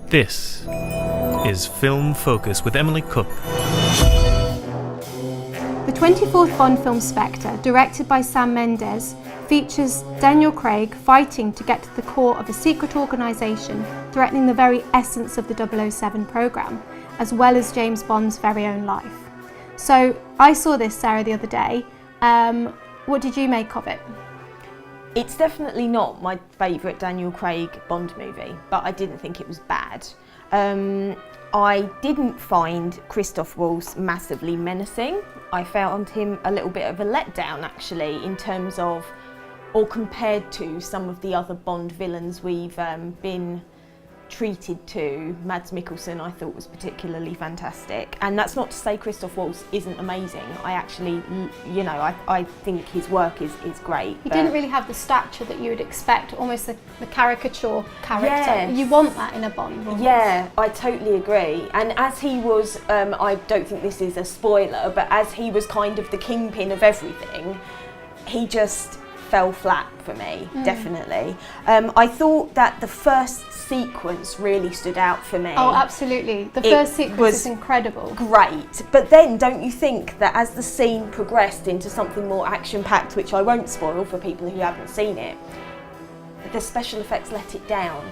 This is Film Focus with Emily Cook. The 24th Bond film Spectre, directed by Sam Mendes, features Daniel Craig fighting to get to the core of a secret organisation threatening the very essence of the 007 programme, as well as James Bond's very own life. So I saw this, Sarah, the other day. What did you make of it? It's definitely not my favourite Daniel Craig Bond movie, but I didn't think it was bad. I didn't find Christoph Waltz massively menacing. I found him a little bit of a letdown, actually, in terms of, or compared to some of the other Bond villains we've been treated to. Mads Mikkelsen I thought was particularly fantastic, and that's not to say Christoph Waltz isn't amazing. I actually, I think his work is great. He didn't really have the stature that you would expect, almost the caricature character. Yes. You want that in a Bond almost. Yeah, I totally agree. And as he was, I don't think this is a spoiler, but as he was kind of the kingpin of everything, he just fell flat for me, definitely. I thought that the first sequence really stood out for me. Oh, absolutely. The first sequence is incredible. Great. But then don't you think that as the scene progressed into something more action-packed, which I won't spoil for people who haven't seen it, the special effects let it down?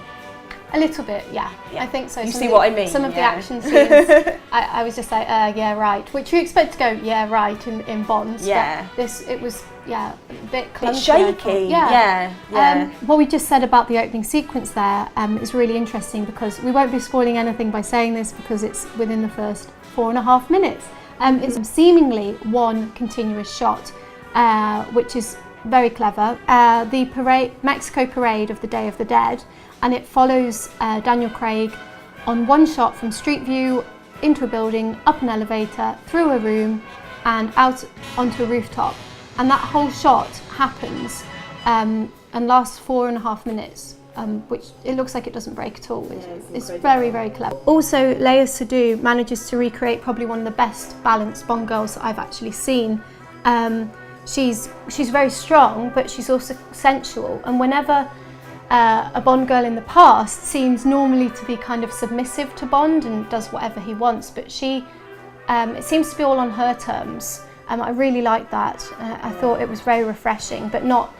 A little bit, yeah. I think so. You see what I mean? Some of the action scenes, I was just like, yeah, right. Which you expect to go, yeah, right, in Bonds. Yeah. But it was, a bit clunky. It's shaky. Yeah. What we just said about the opening sequence there is really interesting, because we won't be spoiling anything by saying this because it's within the first 4.5 minutes. It's seemingly one continuous shot, which is very clever. The Mexico parade of the Day of the Dead, and it follows Daniel Craig on one shot from street view into a building, up an elevator, through a room and out onto a rooftop. And that whole shot happens and lasts 4.5 minutes, which it looks like it doesn't break at all. It's very, very clever. Also, Léa Seydoux manages to recreate probably one of the best balanced Bond girls that I've actually seen. She's very strong, but she's also sensual, and whenever a Bond girl in the past seems normally to be kind of submissive to Bond and does whatever he wants, but she, it seems to be all on her terms. I really liked that. I thought it was very refreshing, but not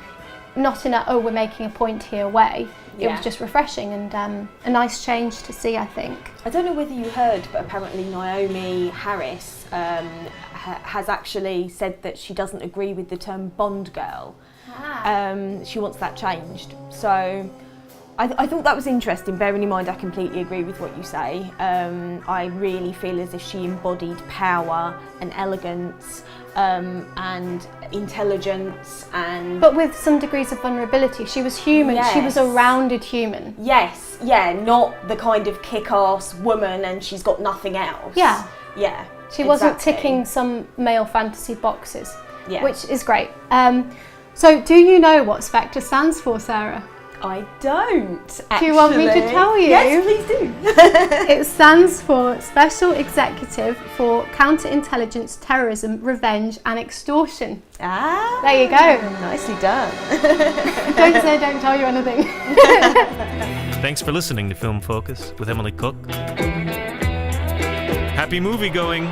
in a, we're making a point here way. It was just refreshing and a nice change to see, I think. I don't know whether you heard, but apparently Naomi Harris has actually said that she doesn't agree with the term Bond girl. She wants that changed. So I thought that was interesting, bearing in mind I completely agree with what you say. I really feel as if she embodied power and elegance and intelligence, but with some degrees of vulnerability. She was human. Yes. She was a rounded human. Yes, yeah, not the kind of kick-ass woman and she's got nothing else. Yeah. She wasn't exactly. ticking some male fantasy boxes, which is great. So do you know what SPECTRE stands for, Sarah? I don't, actually. Do you want me to tell you? Yes, please do. It stands for Special Executive for Counterintelligence, Terrorism, Revenge and Extortion. Ah. There you go. Nicely done. Don't say I don't tell you anything. Thanks for listening to Film Focus with Emily Cook. Happy movie going!